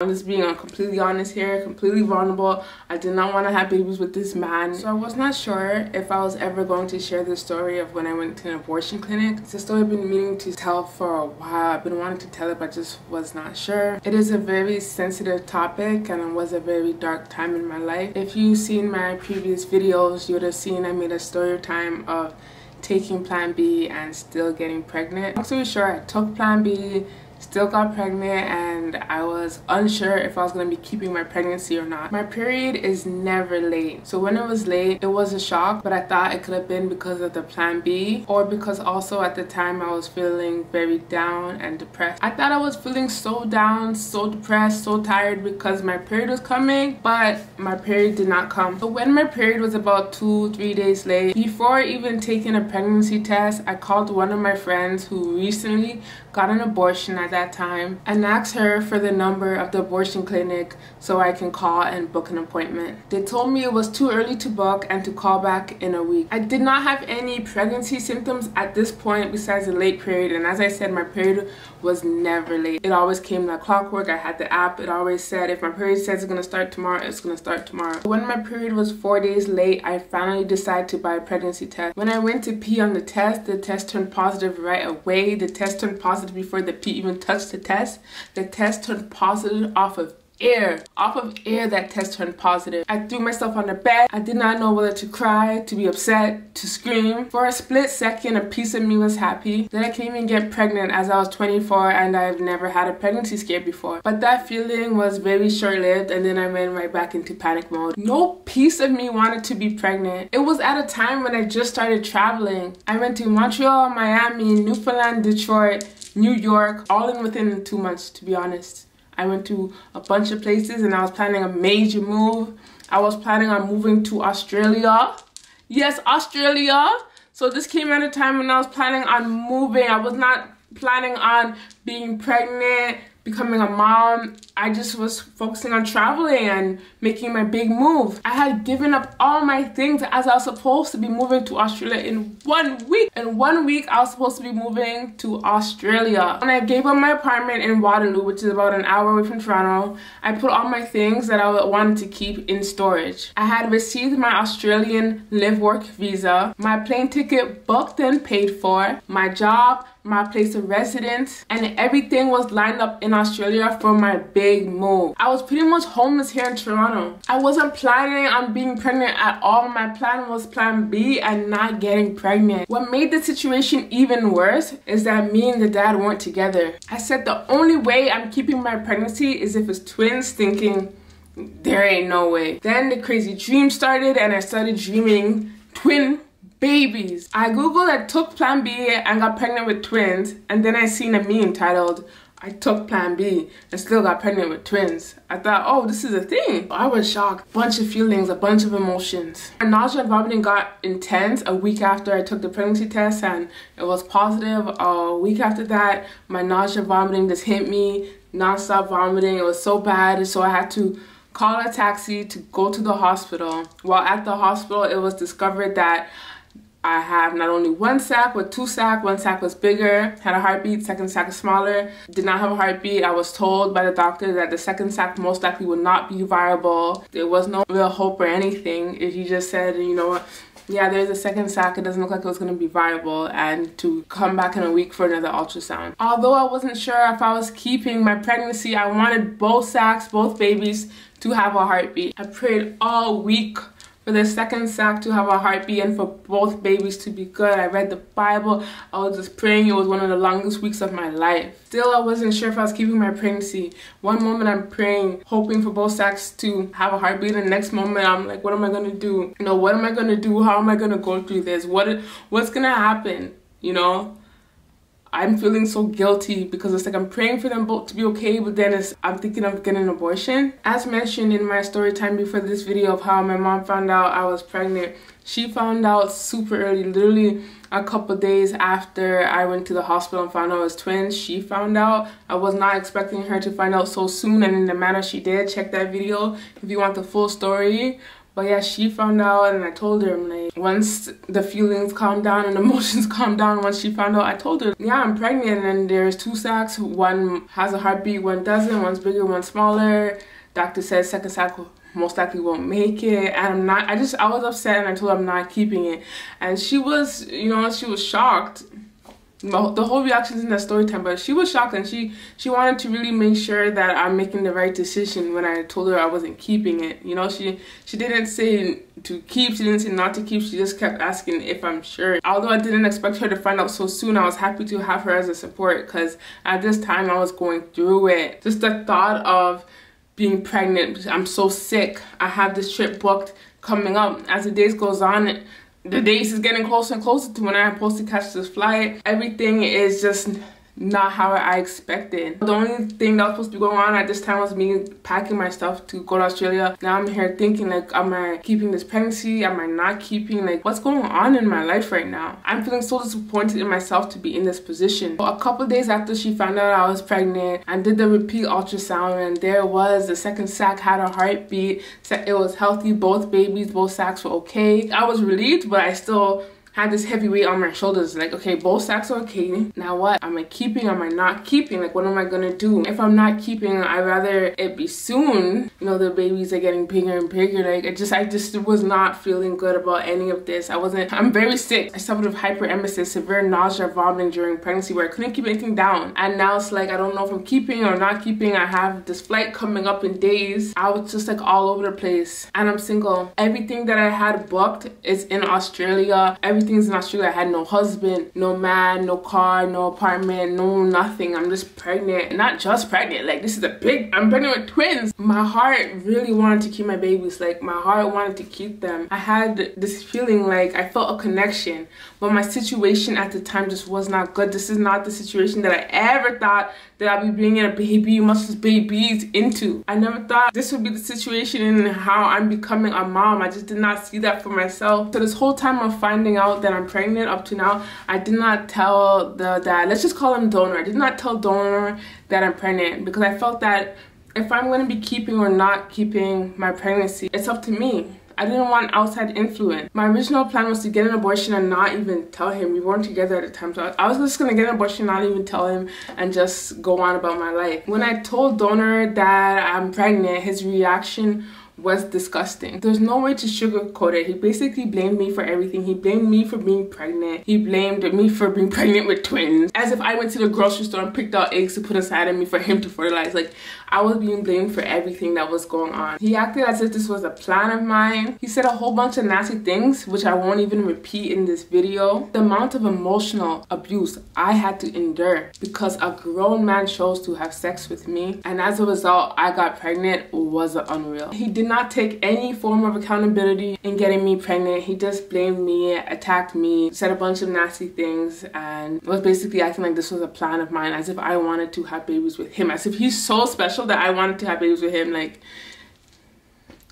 I'm just being completely honest here, completely vulnerable. I did not want to have babies with this man. So I was not sure if I was ever going to share the story of when I went to an abortion clinic. It's a story I've been meaning to tell for a while. I've been wanting to tell it, but just was not sure. It is a very sensitive topic and it was a very dark time in my life. If you've seen my previous videos, you would have seen I made a story time of taking Plan B and still getting pregnant. Long story short, I took Plan B, still got pregnant, and I was unsure if I was going to be keeping my pregnancy or not. My period is never late, so when it was late, it was a shock, but I thought it could have been because of the Plan B, or because also at the time I was feeling very down and depressed. I thought I was feeling so down, so depressed, so tired because my period was coming, but my period did not come. So when my period was about 2-3 days late, before even taking a pregnancy test, I called one of my friends who recently got an abortion at that time and asked her for the number of the abortion clinic so I can call and book an appointment. They told me it was too early to book and to call back in a week. I did not have any pregnancy symptoms at this point besides the late period, and as I said, my period was never late. It always came like clockwork. I had the app. It always said if my period says it's gonna start tomorrow, it's gonna start tomorrow. When my period was 4 days late, I finally decided to buy a pregnancy test. When I went to pee on the test turned positive right away. The test turned positive before the pee even touched the test. The test turned positive off of air. That test turned positive. I threw myself on the bed. I did not know whether to cry, to be upset, to scream. For a split second, a piece of me was happy that I can even get pregnant, as I was 24 and I've never had a pregnancy scare before. But that feeling was very short-lived, and then I went right back into panic mode. No piece of me wanted to be pregnant. It was at a time when I just started traveling. I went to Montreal, Miami, Newfoundland, Detroit, New York, all in within 2 months, to be honest. I went to a bunch of places and I was planning a major move. I was planning on moving to Australia. Yes, Australia. So this came at a time when I was planning on moving. I was not planning on being pregnant, becoming a mom. I just was focusing on traveling and making my big move. I had given up all my things as I was supposed to be moving to Australia in 1 week. In 1 week, I was supposed to be moving to Australia. When I gave up my apartment in Waterloo, which is about an hour away from Toronto, I put all my things that I wanted to keep in storage. I had received my Australian live-work visa, my plane ticket booked and paid for, my job, my place of residence, and everything was lined up in Australia for my big move. I was pretty much homeless here in Toronto. I wasn't planning on being pregnant at all. My plan was Plan B and not getting pregnant. What made the situation even worse is that me and the dad weren't together. I said the only way I'm keeping my pregnancy is if it's twins, thinking there ain't no way. Then the crazy dream started and I started dreaming twin babies. I googled I took Plan B and got pregnant with twins, and then I seen a meme titled I took Plan B and still got pregnant with twins. I thought, oh, this is a thing. I was shocked. Bunch of feelings, a bunch of emotions. My nausea and vomiting got intense a week after I took the pregnancy test and it was positive. A week after that, my nausea and vomiting just hit me, non-stop vomiting. It was so bad, so I had to call a taxi to go to the hospital. While at the hospital, it was discovered that I have not only one sac, but 2 sacs. One sac was bigger, had a heartbeat, second sac was smaller, did not have a heartbeat. I was told by the doctor that the second sac most likely would not be viable. There was no real hope or anything. He just said, you know what, yeah, there's a second sac, it doesn't look like it was going to be viable, and to come back in a week for another ultrasound. Although I wasn't sure if I was keeping my pregnancy, I wanted both sacs, both babies, to have a heartbeat. I prayed all week for the second sac to have a heartbeat and for both babies to be good. I read the Bible. I was just praying. It was one of the longest weeks of my life. Still, I wasn't sure if I was keeping my pregnancy. One moment I'm praying, hoping for both sacs to have a heartbeat, and the next moment I'm like, what am I gonna do? You know, what am I gonna do? How am I gonna go through this? What's gonna happen? You know? I'm feeling so guilty because it's like I'm praying for them both to be okay, but then I'm thinking of getting an abortion. As mentioned in my story time before this video of how my mom found out I was pregnant, she found out super early, literally a couple days after I went to the hospital and found out I was twins. She found out. I was not expecting her to find out so soon and in the manner she did. Check that video if you want the full story. But yeah, she found out, and I told her, I'm like, once the feelings calm down and emotions calm down, once she found out, I told her, yeah, I'm pregnant, and there's 2 sacs. One has a heartbeat, one doesn't. One's bigger, one's smaller. Doctor says second sac most likely won't make it, and I was upset, and I told her I'm not keeping it. And she was, you know, she was shocked. The whole reaction's in that story time, but she was shocked, and she wanted to really make sure that I'm making the right decision when I told her I wasn't keeping it. You know, she didn't say to keep, she didn't say not to keep, she just kept asking if I'm sure. Although I didn't expect her to find out so soon, I was happy to have her as a support, because at this time I was going through it. Just the thought of being pregnant, I'm so sick, I have this trip booked coming up. As the days goes on, the days is getting closer and closer to when I'm supposed to catch this flight. Everything is just not how I expected. The only thing that was supposed to be going on at this time was me packing my stuff to go to Australia. Now I'm here thinking, like, am I keeping this pregnancy? Am I not keeping? Like, what's going on in my life right now? I'm feeling so disappointed in myself to be in this position. So a couple days after she found out I was pregnant, I did the repeat ultrasound, and there was the second sac had a heartbeat. It was healthy. Both babies, both sacs were okay. I was relieved, but I still had this heavy weight on my shoulders. Like, okay, both sacs are okay. Now what? Am I keeping? Am I not keeping? Like, what am I gonna do? If I'm not keeping, I'd rather it be soon. You know, the babies are getting bigger and bigger. Like, I just was not feeling good about any of this. I'm very sick. I suffered with hyperemesis, severe nausea, vomiting during pregnancy, where I couldn't keep anything down. And now it's like, I don't know if I'm keeping or not keeping. I have this flight coming up in days. I was just like all over the place. And I'm single. Everything that I had booked is in Australia. Everything's in Australia. I had no husband, no man, no car, no apartment, no nothing. I'm just pregnant. Not just pregnant, like, this is I'm pregnant with twins. My heart really wanted to keep my babies. Like, my heart wanted to keep them. I had this feeling like I felt a connection, but my situation at the time just was not good. This is not the situation that I ever thought that I'd be bringing a baby, much as babies, into. I never thought this would be the situation in how I'm becoming a mom. I just did not see that for myself. So this whole time of finding out that I'm pregnant up to now, I did not tell the dad, let's just call him donor. I did not tell donor that I'm pregnant, because I felt that if I'm going to be keeping or not keeping my pregnancy, it's up to me. I didn't want outside influence. My original plan was to get an abortion and not even tell him. We weren't together at the time, so I was just gonna get an abortion, not even tell him, and just go on about my life. When I told donor that I'm pregnant, his reaction was disgusting. There's no way to sugarcoat it. He basically blamed me for everything. He blamed me for being pregnant. He blamed me for being pregnant with twins. As if I went to the grocery store and picked out eggs to put inside of me for him to fertilize. Like, I was being blamed for everything that was going on. He acted as if this was a plan of mine. He said a whole bunch of nasty things, which I won't even repeat in this video. The amount of emotional abuse I had to endure because a grown man chose to have sex with me, and as a result, I got pregnant, was unreal. He did not take any form of accountability in getting me pregnant. He just blamed me, attacked me, said a bunch of nasty things, and was basically acting like this was a plan of mine, as if I wanted to have babies with him, as if he's so special that I wanted to have babies with him. Like,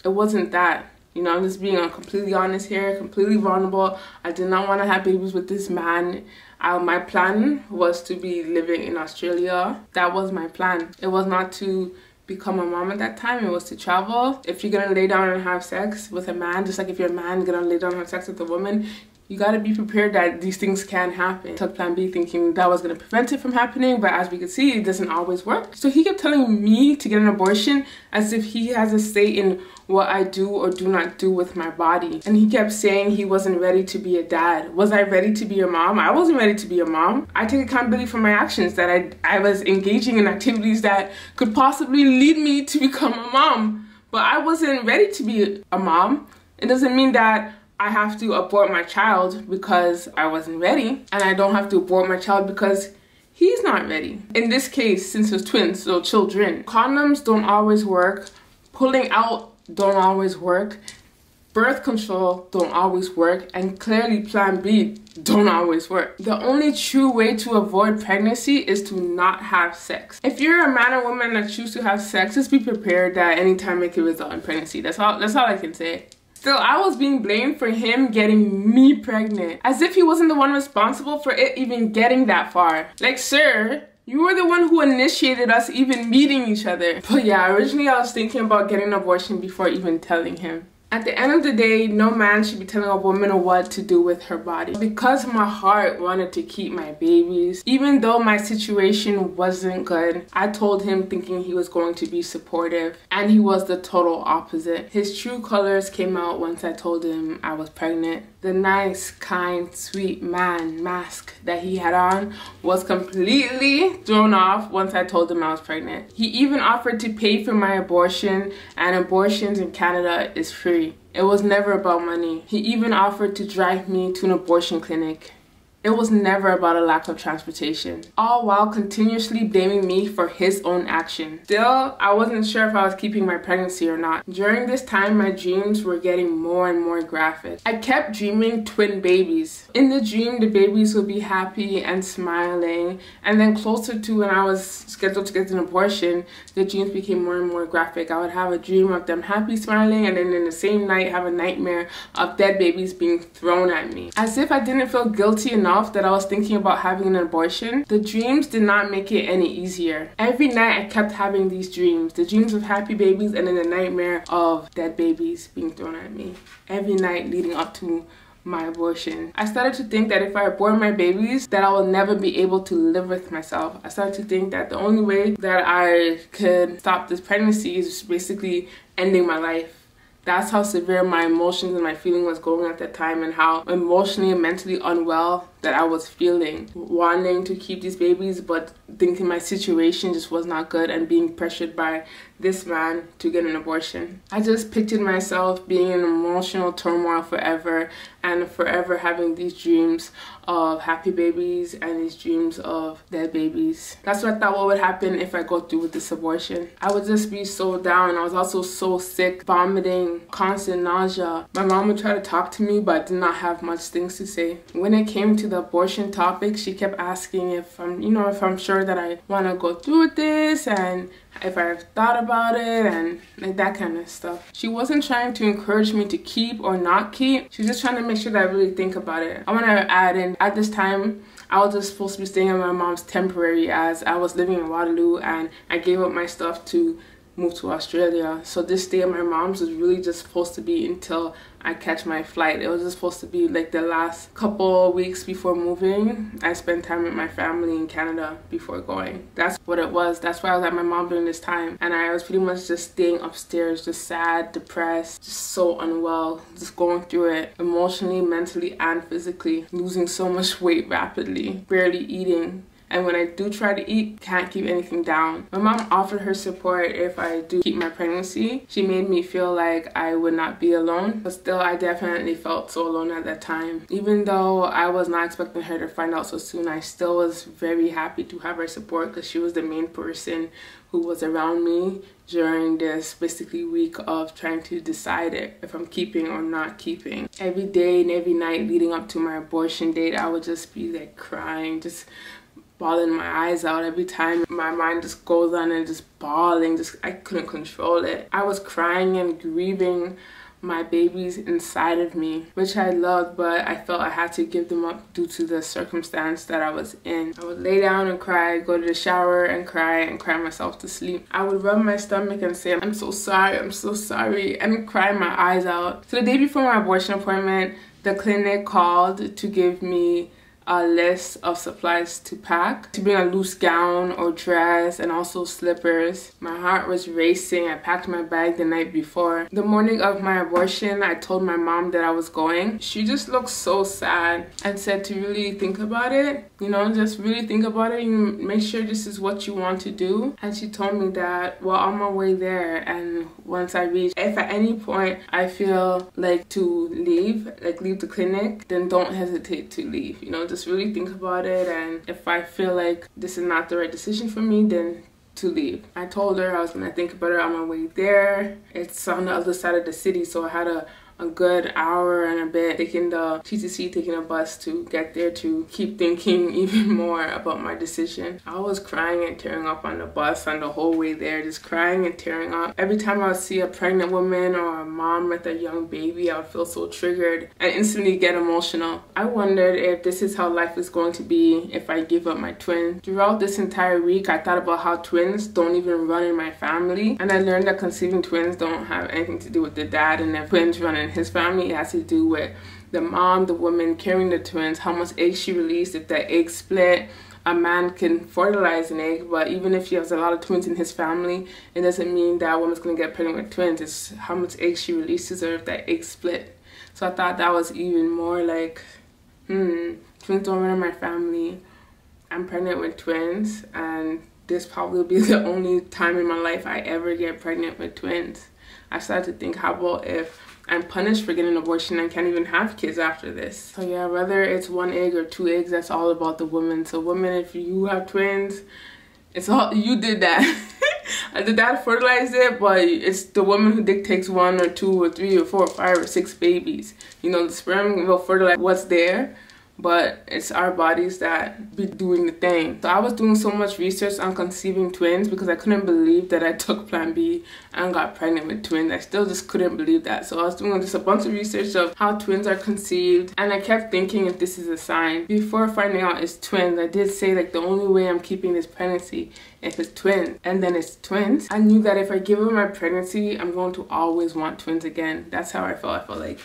it wasn't that. You know, I'm just being completely honest here, completely vulnerable. I did not want to have babies with this man. My plan was to be living in Australia. That was my plan. It was not to become a mom at that time. It was to travel. If you're gonna lay down and have sex with a man, just like if you're a man gonna lay down and have sex with a woman, you gotta be prepared that these things can happen. I took plan B thinking that was gonna prevent it from happening, but as we can see, it doesn't always work. So he kept telling me to get an abortion as if he has a say in what I do or do not do with my body. And he kept saying he wasn't ready to be a dad. Was I ready to be a mom? I wasn't ready to be a mom. I take accountability for my actions, that I was engaging in activities that could possibly lead me to become a mom. But I wasn't ready to be a mom. It doesn't mean that I have to abort my child because I wasn't ready, and I don't have to abort my child because he's not ready. In this case, since it's twins, so children, condoms don't always work, pulling out don't always work, birth control don't always work, and clearly plan B don't always work. The only true way to avoid pregnancy is to not have sex. If you're a man or woman that choose to have sex, just be prepared that anytime it could result in pregnancy. That's all I can say. Still, I was being blamed for him getting me pregnant, as if he wasn't the one responsible for it even getting that far. Like, sir, you were the one who initiated us even meeting each other. But yeah, originally I was thinking about getting an abortion before even telling him. At the end of the day, no man should be telling a woman what to do with her body. Because my heart wanted to keep my babies, even though my situation wasn't good, I told him thinking he was going to be supportive, and he was the total opposite. His true colors came out once I told him I was pregnant. The nice, kind, sweet man mask that he had on was completely thrown off once I told him I was pregnant. He even offered to pay for my abortion, and abortions in Canada is free. It was never about money. He even offered to drive me to an abortion clinic. It was never about a lack of transportation, all while continuously blaming me for his own action. Still, I wasn't sure if I was keeping my pregnancy or not. During this time, my dreams were getting more and more graphic. I kept dreaming twin babies. In the dream, the babies would be happy and smiling, and then closer to when I was scheduled to get an abortion, the dreams became more and more graphic. I would have a dream of them happy, smiling, and then in the same night have a nightmare of dead babies being thrown at me. As if I didn't feel guilty enough that I was thinking about having an abortion, the dreams did not make it any easier. Every night I kept having these dreams, the dreams of happy babies and then the nightmare of dead babies being thrown at me. Every night leading up to my abortion. I started to think that if I abort my babies, that I will never be able to live with myself. I started to think that the only way that I could stop this pregnancy is basically ending my life. That's how severe my emotions and my feeling was going at that time, and how emotionally and mentally unwell that I was feeling. Wanting to keep these babies, but thinking my situation just was not good and being pressured by this man to get an abortion. I just pictured myself being in emotional turmoil forever, and forever having these dreams of happy babies and these dreams of dead babies. That's what I thought what would happen if I go through with this abortion. I would just be so down. I was also so sick, vomiting, constant nausea. My mom would try to talk to me, but did not have much things to say. When it came to the abortion topic, she kept asking if I'm sure that I want to go through with this, and if I've thought about it, and like that kind of stuff. She wasn't trying to encourage me to keep or not keep. She was just trying to make sure that I really think about it. I want to add in, at this time, I was just supposed to be staying at my mom's temporary, as I was living in Waterloo and I gave up my stuff to move to Australia. So this stay at my mom's was really just supposed to be until I catch my flight. It was just supposed to be like the last couple weeks before moving. I spent time with my family in Canada before going. That's what it was. That's why I was at my mom during this time. And I was pretty much just staying upstairs, just sad, depressed, just so unwell, just going through it emotionally, mentally, and physically. Losing so much weight rapidly, barely eating. And when I do try to eat, can't keep anything down. My mom offered her support if I do keep my pregnancy. She made me feel like I would not be alone. But still, I definitely felt so alone at that time. Even though I was not expecting her to find out so soon, I still was very happy to have her support, because she was the main person who was around me during this basically week of trying to decide if I'm keeping or not keeping. Every day and every night leading up to my abortion date, I would just be like crying, just bawling my eyes out every time. My mind just goes on and just bawling, I couldn't control it. I was crying and grieving my babies inside of me, which I loved, but I felt I had to give them up due to the circumstance that I was in. I would lay down and cry, go to the shower and cry myself to sleep. I would rub my stomach and say, I'm so sorry, and cry my eyes out. So the day before my abortion appointment, the clinic called to give me a list of supplies to pack, to bring a loose gown or dress, and also slippers. My heart was racing. I packed my bag the night before. The morning of my abortion, I told my mom that I was going. She just looked so sad and said to really think about it, just really think about it and make sure this is what you want to do. And she told me that, well, on my way there, and once I reach, if at any point I feel like to leave the clinic, then don't hesitate to leave. Just really think about it, and if I feel like this is not the right decision for me, then to leave. I told her I was gonna think about it on my way there. It's on the other side of the city, so I had to a good hour and a bit taking the TTC, taking a bus to get there, to keep thinking even more about my decision. I was crying and tearing up on the bus on the whole way there, just crying and tearing up. Every time I would see a pregnant woman or a mom with a young baby, I would feel so triggered and instantly get emotional. I wondered if this is how life is going to be if I give up my twin. Throughout this entire week, I thought about how twins don't even run in my family, and I learned that conceiving twins don't have anything to do with the dad, and if twins run in his family, it has to do with the mom, the woman carrying the twins, how much eggs she released. If that egg split, a man can fertilize an egg, but even if he has a lot of twins in his family, it doesn't mean that woman's going to get pregnant with twins. It's how much eggs she releases or if that egg split. So I thought that was even more like, twins don't run in my family. I'm pregnant with twins, and this probably will be the only time in my life I ever get pregnant with twins. I started to think, how about if I'm punished for getting an abortion and can't even have kids after this? So yeah, whether it's 1 egg or 2 eggs, that's all about the woman. So women, if you have twins, it's all, you did that. The dad fertilized it, but it's the woman who dictates 1 or 2 or 3 or 4 or 5 or 6 babies. You know, the sperm will fertilize what's there, but it's our bodies that be doing the thing. So I was doing so much research on conceiving twins because I couldn't believe that I took Plan B and got pregnant with twins. I still just couldn't believe that. So I was doing just a bunch of research of how twins are conceived, and I kept thinking if this is a sign. Before finding out it's twins, I did say like the only way I'm keeping this pregnancy if it's twins, and then it's twins. I knew that if I give up my pregnancy, I'm going to always want twins again. That's how I felt. I felt like,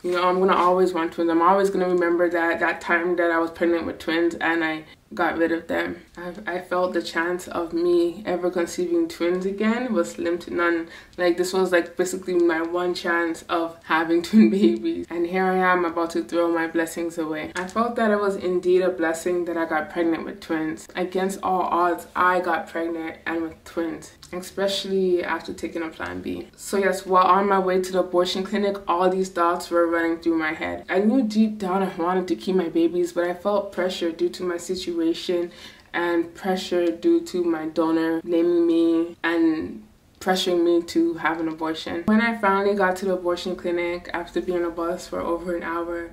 you know, I'm gonna always want twins. I'm always gonna remember that time that I was pregnant with twins and I got rid of them. I felt the chance of me ever conceiving twins again was slim to none. Like, this was like basically my one chance of having twin babies, and here I am about to throw my blessings away. I felt that it was indeed a blessing that I got pregnant with twins. Against all odds, I got pregnant and with twins, especially after taking a Plan B. So yes, while on my way to the abortion clinic, all these thoughts were running through my head. I knew deep down I wanted to keep my babies, but I felt pressure due to my situation and pressure due to my donor blaming me and pressuring me to have an abortion. When I finally got to the abortion clinic after being on a bus for over an hour,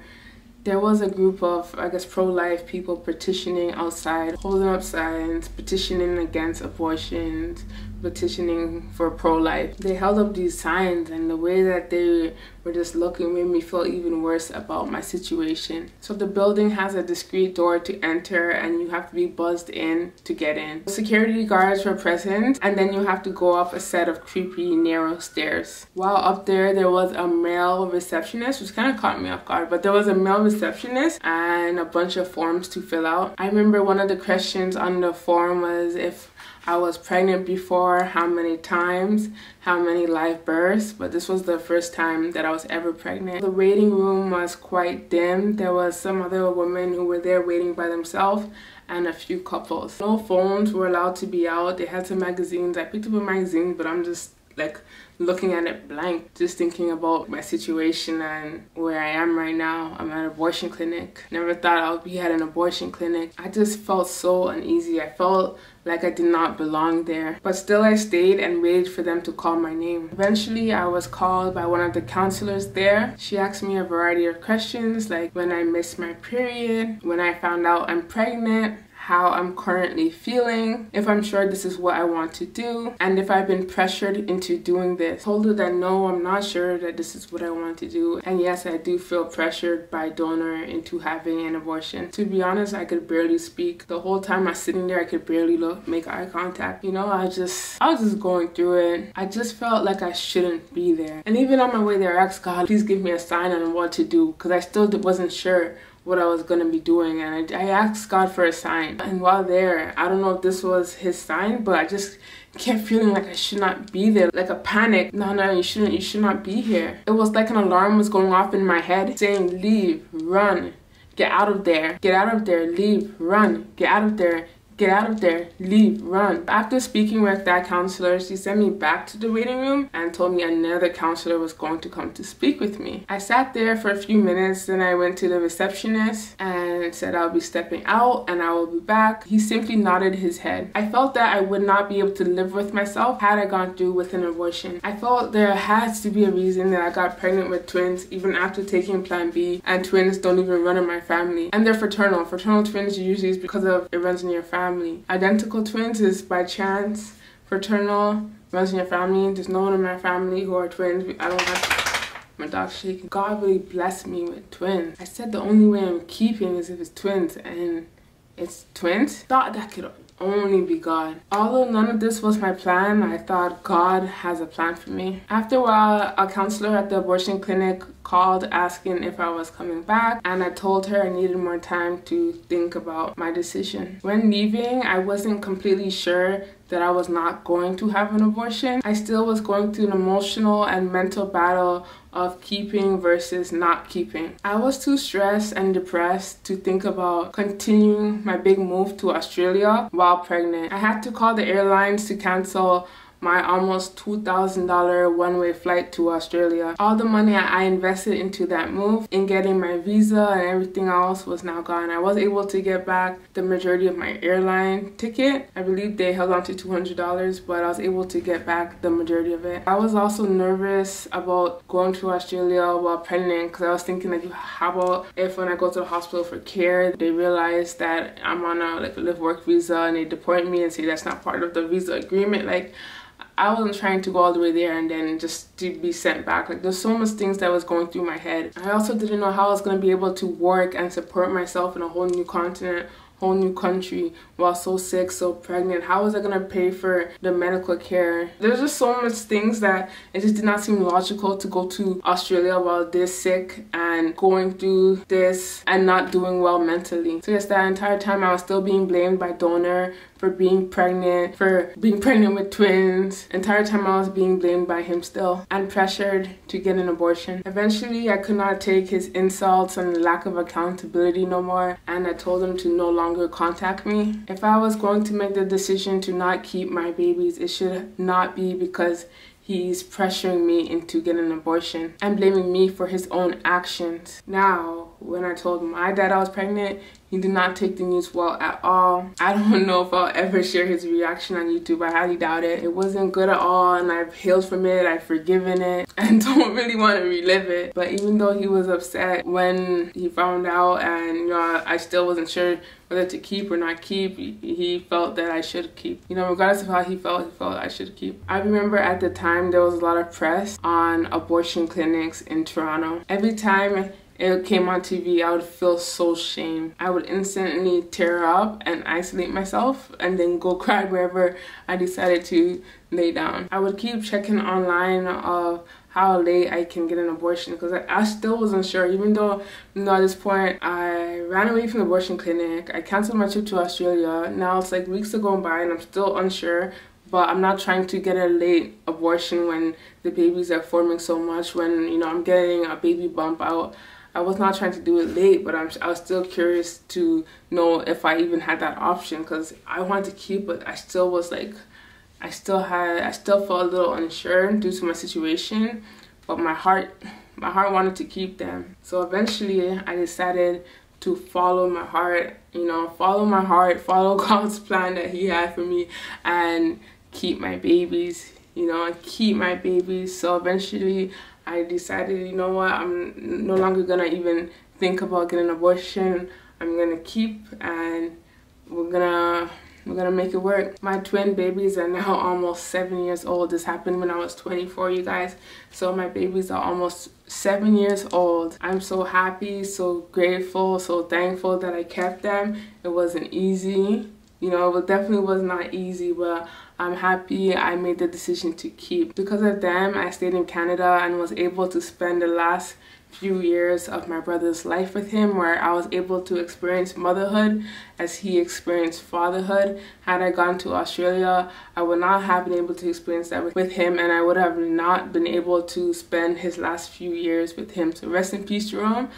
there was a group of, I guess, pro-life people petitioning outside, holding up signs, petitioning against abortions, petitioning for pro-life. They held up these signs, and the way that they were just looking made me feel even worse about my situation. So the building has a discreet door to enter, and you have to be buzzed in to get in. Security guards were present, and then you have to go up a set of creepy, narrow stairs. While up there was a male receptionist, which kind of caught me off guard, but there was a male receptionist and a bunch of forms to fill out. I remember one of the questions on the form was if I was pregnant before, how many times, how many live births, but this was the first time that I was ever pregnant. The waiting room was quite dim. There was some other women who were there waiting by themselves and a few couples. No phones were allowed to be out. They had some magazines. I picked up a magazine, but I'm just like looking at it blank, just thinking about my situation and where I am right now. I'm at an abortion clinic. Never thought I would be at an abortion clinic. I just felt so uneasy. I felt like I did not belong there. But still I stayed and waited for them to call my name. Eventually I was called by one of the counselors there. She asked me a variety of questions, like when I missed my period, when I found out I'm pregnant, how I'm currently feeling, if I'm sure this is what I want to do, and if I've been pressured into doing this. I told her that no, I'm not sure that this is what I want to do, and yes, I do feel pressured by donor into having an abortion. To be honest, I could barely speak. The whole time I was sitting there, I could barely make eye contact. You know, I was just going through it. I just felt like I shouldn't be there. And even on my way there, I asked God, please give me a sign on what to do, because I still wasn't sure what I was going to be doing, and I asked God for a sign. And while there, I don't know if this was his sign, but I just kept feeling like I should not be there, like a panic. No, you should not be here. It was like an alarm was going off in my head saying, leave, run, get out of there, leave, run, get out of there, Get out of there, leave, run. After speaking with that counselor, she sent me back to the waiting room and told me another counselor was going to come to speak with me. I sat there for a few minutes, then I went to the receptionist and said I'll be stepping out and I will be back. He simply nodded his head. I felt that I would not be able to live with myself had I gone through with an abortion. I felt there has to be a reason that I got pregnant with twins even after taking Plan B, and twins don't even run in my family. And they're fraternal. Fraternal twins usually is because of it runs in your family. Identical twins is by chance. Fraternal runs in your family. There's no one in my family who are twins. I don't have my dog's shaking. God really blessed me with twins. I said the only way I'm keeping is if it's twins, and it's twins. Thought that could only be God. Although none of this was my plan, I thought God has a plan for me. After a while, a counselor at the abortion clinic called asking if I was coming back, and I told her I needed more time to think about my decision. When leaving, I wasn't completely sure that I was not going to have an abortion. I still was going through an emotional and mental battle of keeping versus not keeping. I was too stressed and depressed to think about continuing my big move to Australia while pregnant. I had to call the airlines to cancel my almost $2,000 one-way flight to Australia. All the money I invested into that move, in getting my visa and everything else, was now gone. I was able to get back the majority of my airline ticket. I believe they held on to $200, but I was able to get back the majority of it. I was also nervous about going to Australia while pregnant, because I was thinking, like, how about if when I go to the hospital for care, they realize that I'm on a live-work visa and they deport me and say that's not part of the visa agreement. Like, I wasn't trying to go all the way there and then just to be sent back. Like, there's so much things that was going through my head. I also didn't know how I was going to be able to work and support myself in a whole new continent, whole new country, while so sick, so pregnant. How was I going to pay for the medical care? There's just so much things that it just did not seem logical to go to Australia while this sick and going through this and not doing well mentally. So yes, that entire time I was still being blamed by donor for being pregnant with twins. Entire time I was being blamed by him still, and pressured to get an abortion. Eventually I could not take his insults and lack of accountability no more, and I told him to no longer contact me. If I was going to make the decision to not keep my babies, it should not be because he's pressuring me into getting an abortion and blaming me for his own actions. Now, when I told my dad I was pregnant, he did not take the news well at all. I don't know if I'll ever share his reaction on YouTube. I highly doubt it. It wasn't good at all, and I've healed from it. I've forgiven it and don't really want to relive it. But even though he was upset when he found out, and I still wasn't sure whether to keep or not keep, he felt that I should keep. Regardless of how he felt I should keep. I remember at the time there was a lot of press on abortion clinics in Toronto. Every time it came on TV, I would feel so shame. I would instantly tear up and isolate myself and then go cry wherever I decided to lay down. I would keep checking online of how late I can get an abortion, because I still wasn't sure. Even though, at this point, I ran away from the abortion clinic. I canceled my trip to Australia. Now it's like weeks are going by and I'm still unsure. But I'm not trying to get a late abortion when the babies are forming so much, when, I'm getting a baby bump out. I was not trying to do it late, but I was still curious to know if I even had that option, because I wanted to keep, but I still was like, I still felt a little unsure due to my situation, but my heart wanted to keep them. So eventually I decided to follow my heart, follow God's plan that he had for me, and keep my babies, and keep my babies. So eventually I decided, what, I'm no longer gonna even think about getting an abortion. I'm gonna keep, and we're gonna make it work. My twin babies are now almost 7 years old. This happened when I was 24, you guys. So my babies are almost 7 years old. I'm so happy, so grateful, so thankful that I kept them. It wasn't easy. It definitely was not easy, but I'm happy I made the decision to keep. Because of them, I stayed in Canada and was able to spend the last few years of my brother's life with him, where I was able to experience motherhood as he experienced fatherhood. Had I gone to Australia, I would not have been able to experience that with him, and I would have not been able to spend his last few years with him. So rest in peace, Jerome.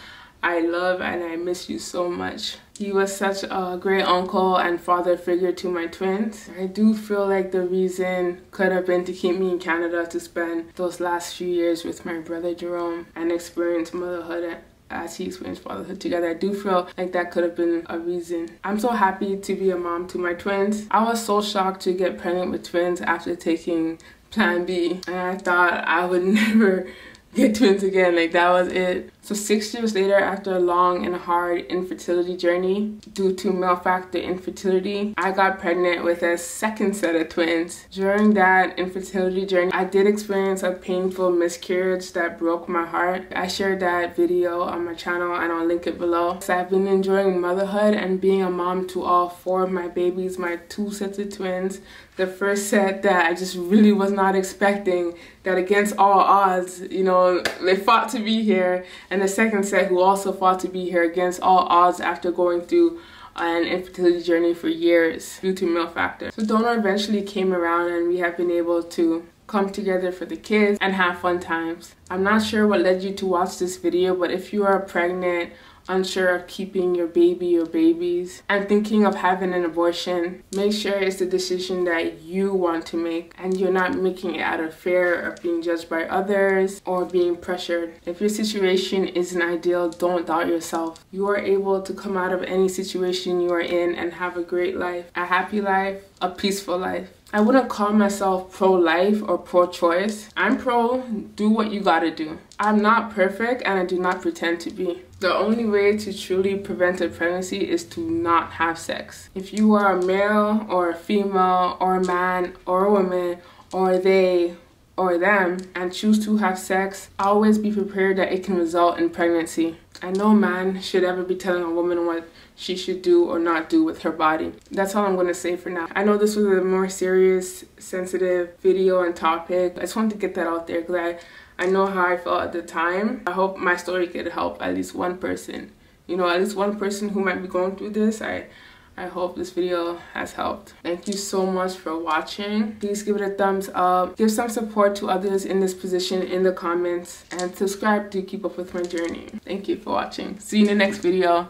I love and I miss you so much. He was such a great uncle and father figure to my twins. I do feel like the reason could have been to keep me in Canada to spend those last few years with my brother Jerome and experience motherhood as he experienced fatherhood together. I do feel like that could have been a reason. I'm so happy to be a mom to my twins. I was so shocked to get pregnant with twins after taking Plan B, and I thought I would never get twins again. Like, that was it. So 6 years later, after a long and hard infertility journey due to male factor infertility, I got pregnant with a second set of twins. During that infertility journey, I did experience a painful miscarriage that broke my heart. I shared that video on my channel and I'll link it below. So I've been enjoying motherhood and being a mom to all 4 of my babies, my 2 sets of twins. The first set that I just really was not expecting, that against all odds, you know, they fought to be here. And the second set who also fought to be here against all odds after going through an infertility journey for years due to male factor. So donor eventually came around and we have been able to come together for the kids and have fun times. I'm not sure what led you to watch this video, but if you are pregnant, unsure of keeping your baby or babies, and thinking of having an abortion, make sure it's the decision that you want to make and you're not making it out of fear of being judged by others or being pressured. If your situation isn't ideal, don't doubt yourself. You are able to come out of any situation you are in and have a great life, a happy life, a peaceful life. I wouldn't call myself pro-life or pro-choice. I'm pro, do what you gotta do. I'm not perfect and I do not pretend to be. The only way to truly prevent a pregnancy is to not have sex. If you are a male or a female or a man or a woman or they or them and choose to have sex, always be prepared that it can result in pregnancy. And no man should ever be telling a woman what she should do or not do with her body. That's all I'm going to say for now. I know this was a more serious, sensitive video and topic. I just wanted to get that out there because I know how I felt at the time. I hope my story could help at least one person. You know, at least one person who might be going through this. I hope this video has helped. Thank you so much for watching. Please give it a thumbs up. Give some support to others in this position in the comments. And subscribe to keep up with my journey. Thank you for watching. See you in the next video.